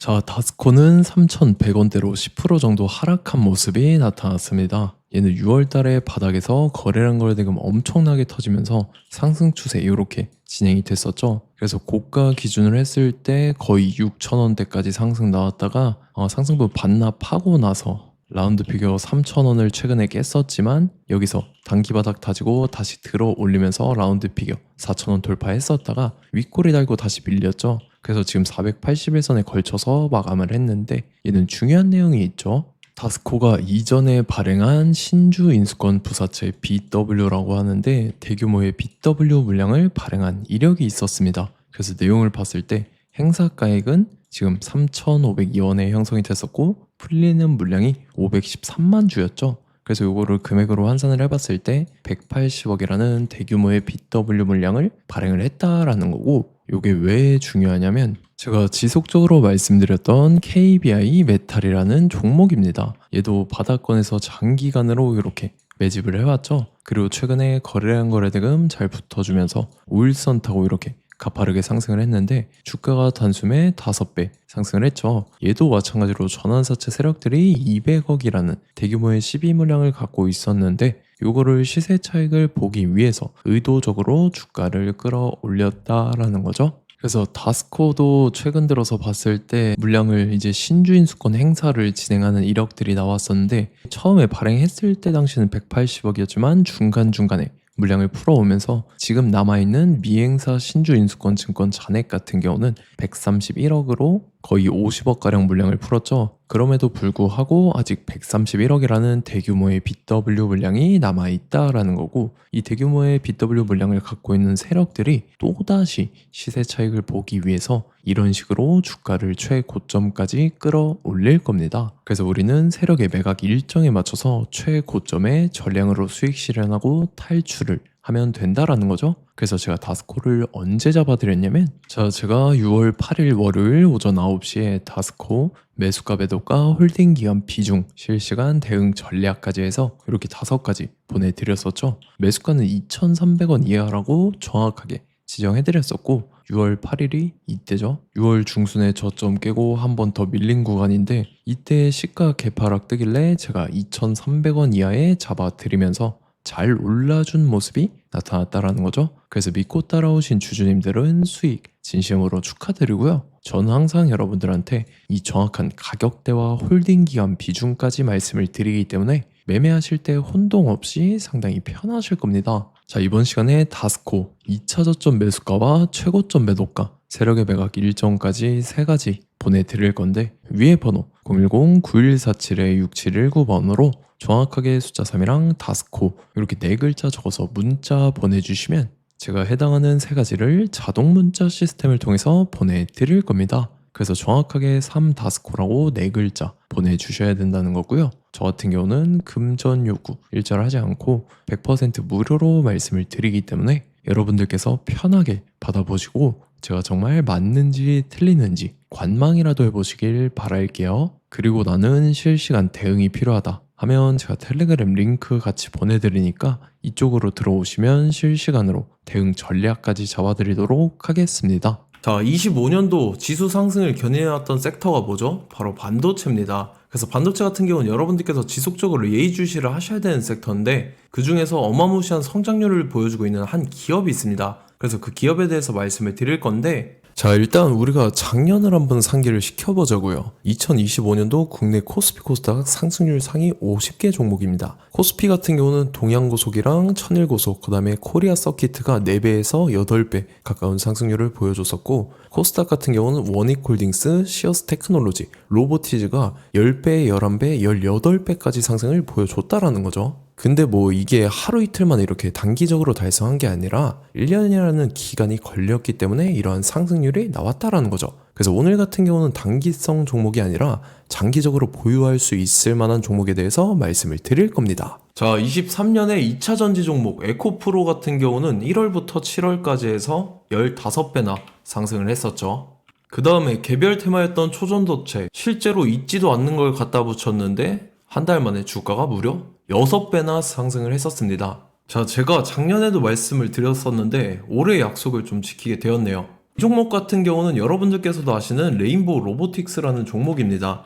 자, 다스코는 3,100원대로 10% 정도 하락한 모습이 나타났습니다. 얘는 6월 달에 바닥에서 거래량 거래대금 엄청나게 터지면서 상승 추세 이렇게 진행이 됐었죠. 그래서 고가 기준으로 했을 때 거의 6,000원대까지 상승 나왔다가 상승분 반납하고 나서 라운드 피겨 3,000원을 최근에 깼었지만 여기서 단기 바닥 다지고 다시 들어 올리면서 라운드 피겨 4,000원 돌파했었다가 윗꼬리 달고 다시 밀렸죠. 그래서 지금 481선에 걸쳐서 마감을 했는데 얘는 중요한 내용이 있죠. 다스코가 이전에 발행한 신주 인수권 부사채 BW라고 하는데 대규모의 BW 물량을 발행한 이력이 있었습니다. 그래서 내용을 봤을 때 행사가액은 지금 3,502원에 형성이 됐었고 풀리는 물량이 513만 주였죠. 그래서 이거를 금액으로 환산을 해봤을 때 180억이라는 대규모의 BW 물량을 발행을 했다라는 거고, 이게 왜 중요하냐면 제가 지속적으로 말씀드렸던 KBI 메탈이라는 종목입니다. 얘도 바닥권에서 장기간으로 이렇게 매집을 해왔죠. 그리고 최근에 거래량 거래대금 잘 붙어주면서 5일선 타고 이렇게 가파르게 상승을 했는데 주가가 단숨에 5배 상승을 했죠. 얘도 마찬가지로 전환사채 세력들이 200억이라는 대규모의 시비 물량을 갖고 있었는데 요거를 시세 차익을 보기 위해서 의도적으로 주가를 끌어올렸다라는 거죠. 그래서 다스코도 최근 들어서 봤을 때 물량을 이제 신주인수권 행사를 진행하는 이력들이 나왔었는데 처음에 발행했을 때 당시는 180억이었지만 중간중간에 물량을 풀어오면서 지금 남아있는 미행사 신주인수권 증권 잔액 같은 경우는 131억으로 거의 50억가량 물량을 풀었죠. 그럼에도 불구하고 아직 131억이라는 대규모의 BW 물량이 남아있다라는 거고, 이 대규모의 BW 물량을 갖고 있는 세력들이 또다시 시세 차익을 보기 위해서 이런 식으로 주가를 최고점까지 끌어올릴 겁니다. 그래서 우리는 세력의 매각 일정에 맞춰서 최고점에 전량으로 수익 실현하고 탈출을 하면 된다라는 거죠. 그래서 제가 다스코를 언제 잡아드렸냐면 제가 6월 8일 월요일 오전 9시에 다스코 매수가 매도가 홀딩 기간 비중 실시간 대응 전략까지 해서 이렇게 5가지 보내드렸었죠. 매수가는 2,300원 이하라고 정확하게 지정해드렸었고 6월 8일이 이때죠. 6월 중순에 저점 깨고 한 번 더 밀린 구간인데 이때 시가 개파락 뜨길래 제가 2,300원 이하에 잡아드리면서 잘 올라준 모습이 나타났다라는 거죠. 그래서 믿고 따라오신 주주님들은 수익 진심으로 축하드리고요. 저는 항상 여러분들한테 이 정확한 가격대와 홀딩 기간 비중까지 말씀을 드리기 때문에 매매하실 때 혼동 없이 상당히 편하실 겁니다. 자, 이번 시간에 다스코 2차 저점 매수가와 최고점 매도가, 세력의 매각 일정까지 3가지 보내드릴 건데 위에 번호 010-9147-6719번으로 정확하게 숫자 3이랑 다스코 이렇게 4글자 적어서 문자 보내주시면 제가 해당하는 3가지를 자동 문자 시스템을 통해서 보내드릴 겁니다. 그래서 정확하게 3다스코라고 4글자 보내주셔야 된다는 거고요. 저 같은 경우는 금전 요구 일절 하지 않고 100% 무료로 말씀을 드리기 때문에 여러분들께서 편하게 받아보시고 제가 정말 맞는지 틀리는지 관망이라도 해보시길 바랄게요. 그리고 나는 실시간 대응이 필요하다 하면 제가 텔레그램 링크 같이 보내드리니까 이쪽으로 들어오시면 실시간으로 대응 전략까지 잡아드리도록 하겠습니다. 자, 25년도 지수 상승을 견인해왔던 섹터가 뭐죠? 바로 반도체입니다. 그래서 반도체 같은 경우는 여러분들께서 지속적으로 예의주시를 하셔야 되는 섹터인데 그 중에서 어마무시한 성장률을 보여주고 있는 한 기업이 있습니다. 그래서 그 기업에 대해서 말씀을 드릴 건데, 자, 일단 우리가 작년을 한번 상기를 시켜보자고요. 2025년도 국내 코스피 코스닥 상승률 상위 50개 종목입니다. 코스피 같은 경우는 동양고속이랑 천일고속, 그 다음에 코리아 서키트가 4배에서 8배 가까운 상승률을 보여줬었고, 코스닥 같은 경우는 원익홀딩스, 시어스 테크놀로지, 로보티즈가 10배, 11배, 18배까지 상승을 보여줬다라는 거죠. 근데 뭐 이게 하루 이틀만 이렇게 단기적으로 달성한 게 아니라 1년이라는 기간이 걸렸기 때문에 이러한 상승률이 나왔다라는 거죠. 그래서 오늘 같은 경우는 단기성 종목이 아니라 장기적으로 보유할 수 있을 만한 종목에 대해서 말씀을 드릴 겁니다. 자, 23년에 2차 전지 종목 에코프로 같은 경우는 1월부터 7월까지 해서 15배나 상승을 했었죠. 그 다음에 개별 테마였던 초전도체, 실제로 있지도 않는 걸 갖다 붙였는데 한 달 만에 주가가 무려 6배나 상승을 했었습니다. 자, 제가 작년에도 말씀을 드렸었는데 올해 약속을 좀 지키게 되었네요. 이 종목 같은 경우는 여러분들께서도 아시는 레인보우 로보틱스라는 종목입니다.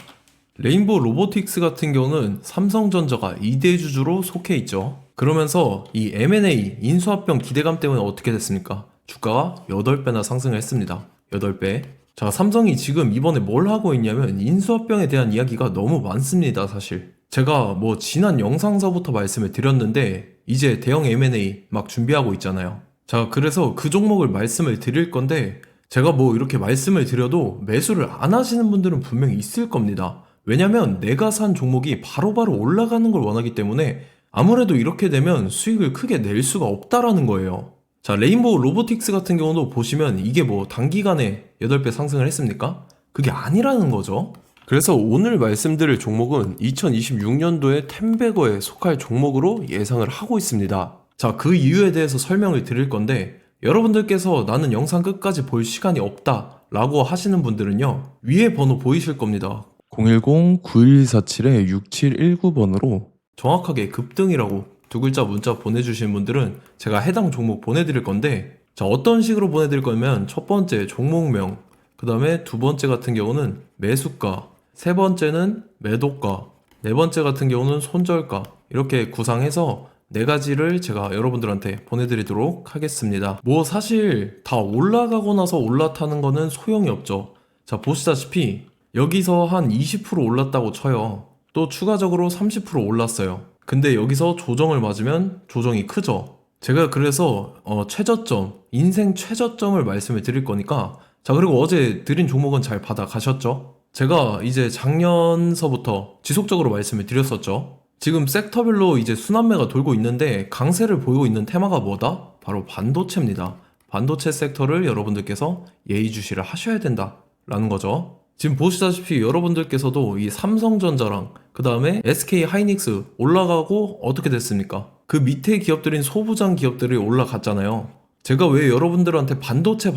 레인보우 로보틱스 같은 경우는 삼성전자가 2대 주주로 속해 있죠. 그러면서 이 M&A 인수합병 기대감 때문에 어떻게 됐습니까? 주가가 8배나 상승을 했습니다. 8배. 자, 삼성이 지금 이번에 뭘 하고 있냐면 인수합병에 대한 이야기가 너무 많습니다, 사실. 제가 뭐 지난 영상서부터 말씀을 드렸는데 이제 대형 M&A 막 준비하고 있잖아요. 자, 그래서 그 종목을 말씀을 드릴 건데 제가 뭐 이렇게 말씀을 드려도 매수를 안 하시는 분들은 분명히 있을 겁니다. 왜냐면 내가 산 종목이 바로바로 올라가는 걸 원하기 때문에 아무래도 이렇게 되면 수익을 크게 낼 수가 없다라는 거예요. 자, 레인보우 로보틱스 같은 경우도 보시면 이게 뭐 단기간에 8배 상승을 했습니까? 그게 아니라는 거죠. 그래서 오늘 말씀드릴 종목은 2026년도에 템베거에 속할 종목으로 예상을 하고 있습니다. 자, 그 이유에 대해서 설명을 드릴 건데 여러분들께서 나는 영상 끝까지 볼 시간이 없다 라고 하시는 분들은요, 위에 번호 보이실 겁니다. 010-9147-6719번으로 정확하게 급등이라고 두 글자 문자 보내주신 분들은 제가 해당 종목 보내드릴 건데, 자, 어떤 식으로 보내드릴 거냐면 첫 번째 종목명, 그 다음에 두 번째 같은 경우는 매수가, 세 번째는 매도가, 네 번째 같은 경우는 손절가, 이렇게 구상해서 네 가지를 제가 여러분들한테 보내드리도록 하겠습니다. 뭐 사실 다 올라가고 나서 올라타는 거는 소용이 없죠. 자, 보시다시피 여기서 한 20% 올랐다고 쳐요. 또 추가적으로 30% 올랐어요. 근데 여기서 조정을 맞으면 조정이 크죠. 제가 그래서 최저점, 인생 최저점을 말씀을 드릴 거니까, 자, 그리고 어제 드린 종목은 잘 받아가셨죠? 제가 이제 작년서부터 지속적으로 말씀을 드렸었죠. 지금 섹터별로 이제 순환매가 돌고 있는데 강세를 보이고 있는 테마가 뭐다? 바로 반도체입니다. 반도체 섹터를 여러분들께서 예의주시를 하셔야 된다라는 거죠. 지금 보시다시피 여러분들께서도 이 삼성전자랑 그 다음에 SK 하이닉스 올라가고 어떻게 됐습니까? 그 밑에 기업들인 소부장 기업들이 올라갔잖아요. 제가 왜 여러분들한테 반도체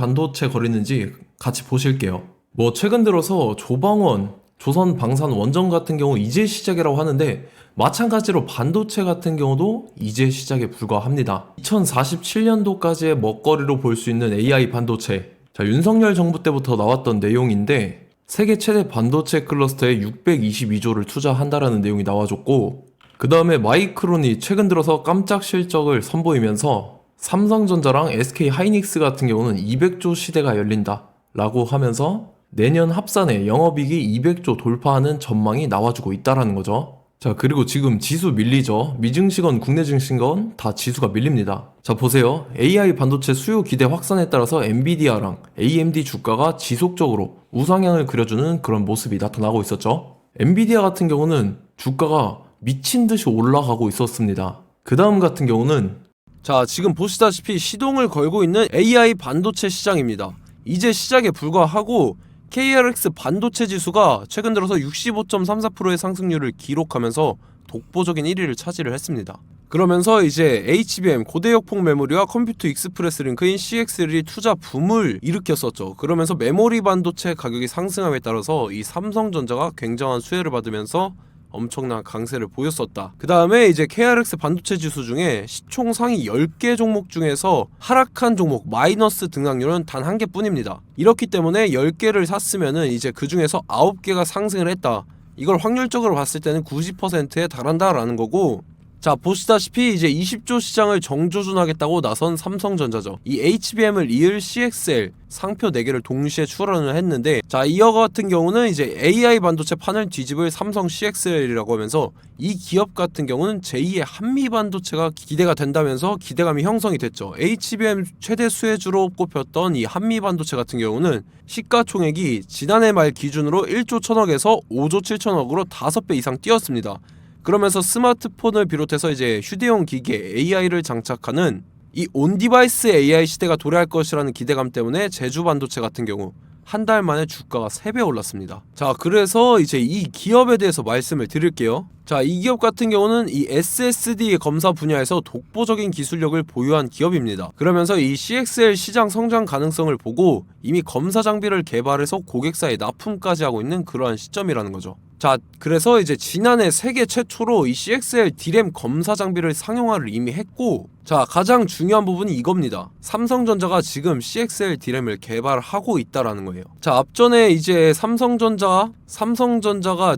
거리는지 같이 보실게요. 뭐 최근 들어서 조방원, 조선방산원전 같은 경우 이제 시작이라고 하는데 마찬가지로 반도체 같은 경우도 이제 시작에 불과합니다. 2047년도까지의 먹거리로 볼 수 있는 AI 반도체. 자, 윤석열 정부 때부터 나왔던 내용인데 세계 최대 반도체 클러스터에 622조를 투자한다라는 내용이 나와줬고, 그 다음에 마이크론이 최근 들어서 깜짝 실적을 선보이면서 삼성전자랑 SK 하이닉스 같은 경우는 200조 시대가 열린다 라고 하면서 내년 합산에 영업이익이 200조 돌파하는 전망이 나와주고 있다라는 거죠. 자, 그리고 지금 지수 밀리죠. 미증시건 국내 증시건 다 지수가 밀립니다. 자, 보세요. AI 반도체 수요 기대 확산에 따라서 엔비디아랑 AMD 주가가 지속적으로 우상향을 그려주는 그런 모습이 나타나고 있었죠. 엔비디아 같은 경우는 주가가 미친 듯이 올라가고 있었습니다. 그 다음 같은 경우는, 자, 지금 보시다시피 시동을 걸고 있는 AI 반도체 시장입니다. 이제 시작에 불과하고 KRX 반도체 지수가 최근 들어서 65.34%의 상승률을 기록하면서 독보적인 1위를 차지를 했습니다. 그러면서 이제 HBM 고대역폭 메모리와 컴퓨터 익스프레스 링크인 CXL이 투자 붐을 일으켰었죠. 그러면서 메모리 반도체 가격이 상승함에 따라서 이 삼성전자가 굉장한 수혜를 받으면서 엄청난 강세를 보였었다. 그 다음에 이제 KRX 반도체 지수 중에 시총 상위 10개 종목 중에서 하락한 종목 마이너스 등락률은 단 1개뿐입니다. 이렇기 때문에 10개를 샀으면은 이제 그 중에서 9개가 상승을 했다. 이걸 확률적으로 봤을 때는 90%에 달한다라는 거고, 자, 보시다시피 이제 20조 시장을 정조준하겠다고 나선 삼성전자죠. 이 HBM을 이을 CXL 상표 4개를 동시에 출원을 했는데, 자, 이어 같은 경우는 이제 AI 반도체 판을 뒤집을 삼성 CXL이라고 하면서 이 기업 같은 경우는 제2의 한미 반도체가 기대가 된다면서 기대감이 형성이 됐죠. HBM 최대 수혜주로 꼽혔던 이 한미 반도체 같은 경우는 시가총액이 지난해 말 기준으로 1조 1000억에서 5조 7천억으로 5배 이상 뛰었습니다. 그러면서 스마트폰을 비롯해서 이제 휴대용 기기에 AI를 장착하는 이 온디바이스 AI 시대가 도래할 것이라는 기대감 때문에 제주 반도체 같은 경우 한 달 만에 주가가 3배 올랐습니다. 자, 그래서 이제 이 기업에 대해서 말씀을 드릴게요. 자, 이 기업 같은 경우는 이 SSD 검사 분야에서 독보적인 기술력을 보유한 기업입니다. 그러면서 이 CXL 시장 성장 가능성을 보고 이미 검사 장비를 개발해서 고객사에 납품까지 하고 있는 그러한 시점이라는 거죠. 자, 그래서 이제 지난해 세계 최초로 이 CXL D램 검사 장비를 상용화를 이미 했고, 자, 가장 중요한 부분이 이겁니다. 삼성전자가 지금 CXL D램을 개발하고 있다라는 거예요. 자, 앞전에 이제 삼성전자가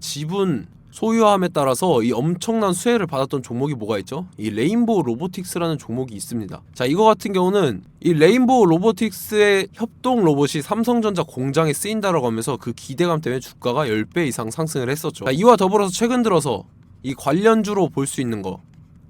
지분 소유함에 따라서 이 엄청난 수혜를 받았던 종목이 뭐가 있죠? 이 레인보우 로보틱스라는 종목이 있습니다. 자, 이거 같은 경우는 이 레인보우 로보틱스의 협동 로봇이 삼성전자 공장에 쓰인다라고 하면서 그 기대감 때문에 주가가 10배 이상 상승을 했었죠. 자, 이와 더불어서 최근 들어서 이 관련주로 볼 수 있는 거,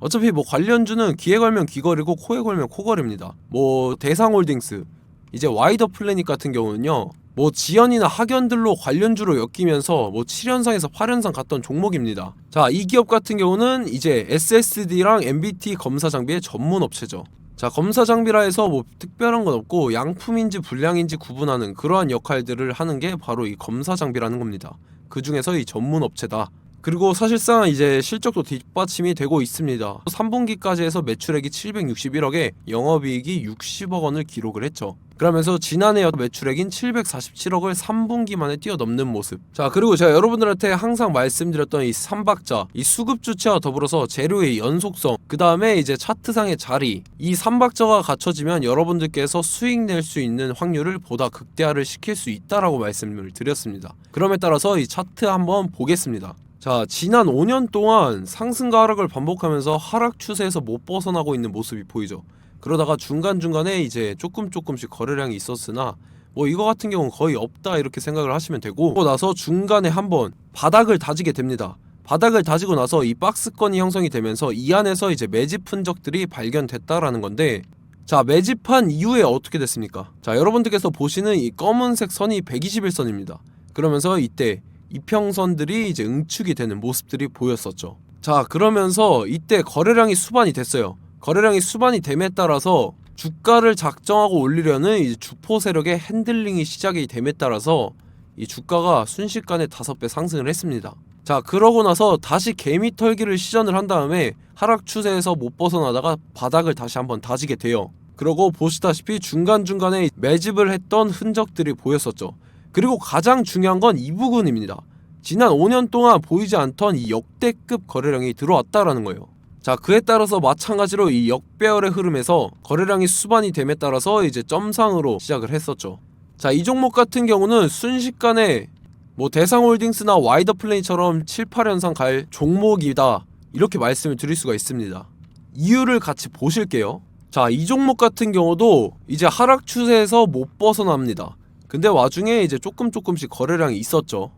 어차피 뭐 관련주는 귀에 걸면 귀걸이고 코에 걸면 코걸입니다. 뭐 대상홀딩스, 이제 와이더 플래닛 같은 경우는요, 뭐 지연이나 학연들로 관련주로 엮이면서 뭐 7연상에서 8연상 갔던 종목입니다. 자, 이 기업 같은 경우는 이제 SSD랑 MBT 검사 장비의 전문 업체죠. 자, 검사 장비라 해서 뭐 특별한 건 없고 양품인지 불량인지 구분하는 그러한 역할들을 하는 게 바로 이 검사 장비라는 겁니다. 그 중에서 이 전문 업체다. 그리고 사실상 이제 실적도 뒷받침이 되고 있습니다. 3분기까지 해서 매출액이 761억에 영업이익이 60억 원을 기록을 했죠. 그러면서 지난해 매출액인 747억을 3분기 만에 뛰어넘는 모습. 자, 그리고 제가 여러분들한테 항상 말씀드렸던 이 3박자, 이 수급 주체와 더불어서 재료의 연속성, 그 다음에 이제 차트상의 자리, 이 3박자가 갖춰지면 여러분들께서 수익 낼 수 있는 확률을 보다 극대화를 시킬 수 있다라고 말씀을 드렸습니다. 그럼에 따라서 이 차트 한번 보겠습니다. 자, 지난 5년 동안 상승과 하락을 반복하면서 하락 추세에서 못 벗어나고 있는 모습이 보이죠. 그러다가 중간중간에 이제 조금씩 거래량이 있었으나 뭐 이거 같은 경우는 거의 없다 이렇게 생각을 하시면 되고, 그러고 나서 중간에 한번 바닥을 다지게 됩니다. 바닥을 다지고 나서 이 박스권이 형성이 되면서 이 안에서 이제 매집 흔적들이 발견됐다라는 건데, 자, 매집한 이후에 어떻게 됐습니까? 자, 여러분들께서 보시는 이 검은색 선이 121선입니다. 그러면서 이때 이평선들이 이제 응축이 되는 모습들이 보였었죠. 자, 그러면서 이때 거래량이 수반이 됐어요. 거래량이 수반이 됨에 따라서 주가를 작정하고 올리려는 이제 주포 세력의 핸들링이 시작이 됨에 따라서 이 주가가 순식간에 5배 상승을 했습니다. 자, 그러고 나서 다시 개미 털기를 시전을 한 다음에 하락 추세에서 못 벗어나다가 바닥을 다시 한번 다지게 돼요. 그러고 보시다시피 중간중간에 매집을 했던 흔적들이 보였었죠. 그리고 가장 중요한 건 이 부분입니다. 지난 5년 동안 보이지 않던 이 역대급 거래량이 들어왔다라는 거예요. 자, 그에 따라서 마찬가지로 이 역배열의 흐름에서 거래량이 수반이 됨에 따라서 이제 점상으로 시작을 했었죠. 자, 이 종목 같은 경우는 순식간에 뭐 대상홀딩스나 와이더 플레이처럼 7, 8연상 갈 종목이다 이렇게 말씀을 드릴 수가 있습니다. 이유를 같이 보실게요. 자, 이 종목 같은 경우도 이제 하락 추세에서 못 벗어납니다. 근데 와중에 이제 조금씩 거래량이 있었죠.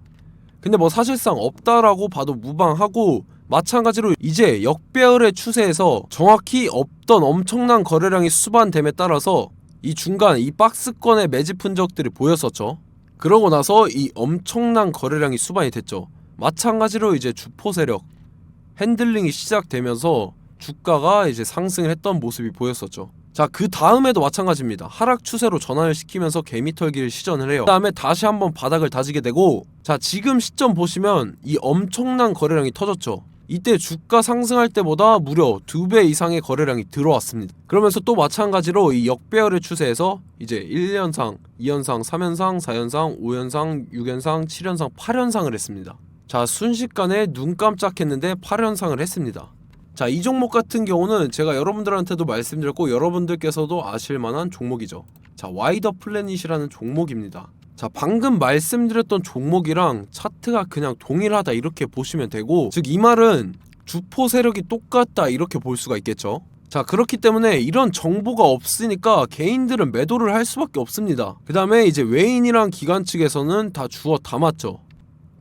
근데 뭐 사실상 없다라고 봐도 무방하고, 마찬가지로 이제 역배열의 추세에서 정확히 없던 엄청난 거래량이 수반됨에 따라서 이 중간 이 박스권의 매집 흔적들이 보였었죠. 그러고 나서 이 엄청난 거래량이 수반이 됐죠. 마찬가지로 이제 주포 세력 핸들링이 시작되면서 주가가 이제 상승을 했던 모습이 보였었죠. 자, 그 다음에도 마찬가지입니다. 하락 추세로 전환을 시키면서 개미 털기를 시전을 해요. 그 다음에 다시 한번 바닥을 다지게 되고, 자, 지금 시점 보시면 이 엄청난 거래량이 터졌죠. 이때 주가 상승할 때보다 무려 2배 이상의 거래량이 들어왔습니다. 그러면서 또 마찬가지로 이 역배열의 추세에서 이제 1연상, 2연상, 3연상, 4연상, 5연상, 6연상, 7연상, 8연상을 했습니다. 자, 순식간에 눈 깜짝했는데 8연상을 했습니다. 자, 이 종목 같은 경우는 제가 여러분들한테도 말씀드렸고 여러분들께서도 아실만한 종목이죠. 자, 와이더 플래닛이라는 종목입니다. 자, 방금 말씀드렸던 종목이랑 차트가 그냥 동일하다 이렇게 보시면 되고, 즉 이 말은 주포 세력이 똑같다 이렇게 볼 수가 있겠죠. 자, 그렇기 때문에 이런 정보가 없으니까 개인들은 매도를 할 수밖에 없습니다. 그 다음에 이제 외인이랑 기관 측에서는 다 주워 담았죠.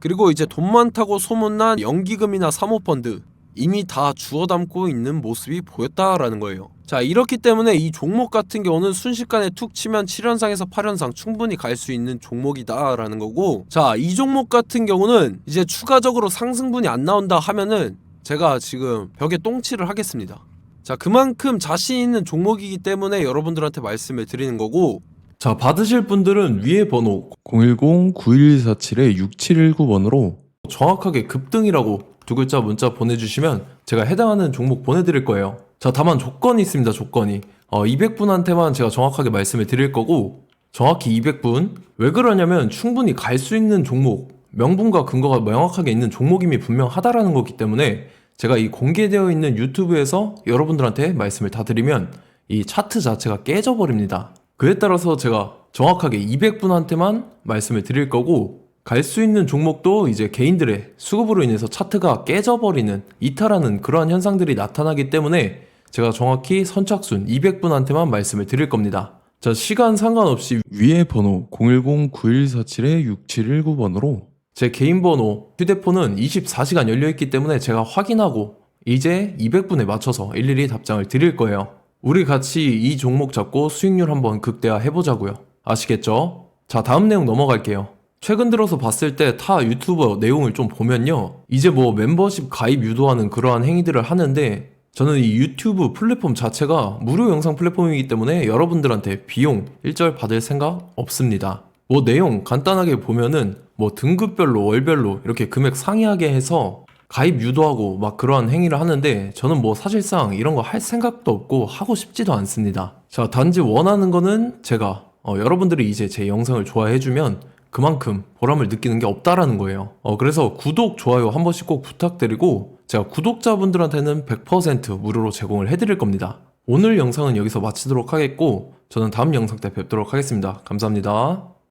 그리고 이제 돈 많다고 소문난 연기금이나 사모펀드 이미 다 주워 담고 있는 모습이 보였다라는 거예요. 자, 이렇기 때문에 이 종목 같은 경우는 순식간에 툭 치면 7연상에서 8연상 충분히 갈 수 있는 종목이다 라는 거고, 자, 이 종목 같은 경우는 이제 추가적으로 상승분이 안 나온다 하면은 제가 지금 벽에 똥칠을 하겠습니다. 자, 그만큼 자신 있는 종목이기 때문에 여러분들한테 말씀을 드리는 거고, 자, 받으실 분들은 위에 번호 010-9147-6719번으로 정확하게 급등이라고 2글자 문자 보내주시면 제가 해당하는 종목 보내드릴 거예요. 자, 다만 조건이 있습니다. 조건이 200분한테만 제가 정확하게 말씀을 드릴 거고, 정확히 200분. 왜 그러냐면 충분히 갈 수 있는 종목 명분과 근거가 명확하게 있는 종목임이 분명하다라는 거기 때문에 제가 이 공개되어 있는 유튜브에서 여러분들한테 말씀을 다 드리면 이 차트 자체가 깨져버립니다. 그에 따라서 제가 정확하게 200분한테만 말씀을 드릴 거고, 갈 수 있는 종목도 이제 개인들의 수급으로 인해서 차트가 깨져버리는, 이탈하는 그러한 현상들이 나타나기 때문에 제가 정확히 선착순 200분한테만 말씀을 드릴 겁니다. 자, 시간 상관없이 위에 번호 010-9147-6719번으로 제 개인 번호, 휴대폰은 24시간 열려있기 때문에 제가 확인하고 이제 200분에 맞춰서 일일이 답장을 드릴 거예요. 우리 같이 이 종목 잡고 수익률 한번 극대화 해보자고요. 아시겠죠? 자, 다음 내용 넘어갈게요. 최근 들어서 봤을 때 타 유튜버 내용을 좀 보면요, 이제 뭐 멤버십 가입 유도하는 그러한 행위들을 하는데, 저는 이 유튜브 플랫폼 자체가 무료 영상 플랫폼이기 때문에 여러분들한테 비용 일절 받을 생각 없습니다. 뭐 내용 간단하게 보면은 뭐 등급별로 월별로 이렇게 금액 상이하게 해서 가입 유도하고 막 그러한 행위를 하는데, 저는 뭐 사실상 이런 거 할 생각도 없고 하고 싶지도 않습니다. 자, 단지 원하는 거는 제가 여러분들이 이제 제 영상을 좋아해주면 그만큼 보람을 느끼는 게 없다라는 거예요. 그래서 구독, 좋아요 한 번씩 꼭 부탁드리고, 제가 구독자분들한테는 100% 무료로 제공을 해드릴 겁니다. 오늘 영상은 여기서 마치도록 하겠고, 저는 다음 영상 때 뵙도록 하겠습니다. 감사합니다.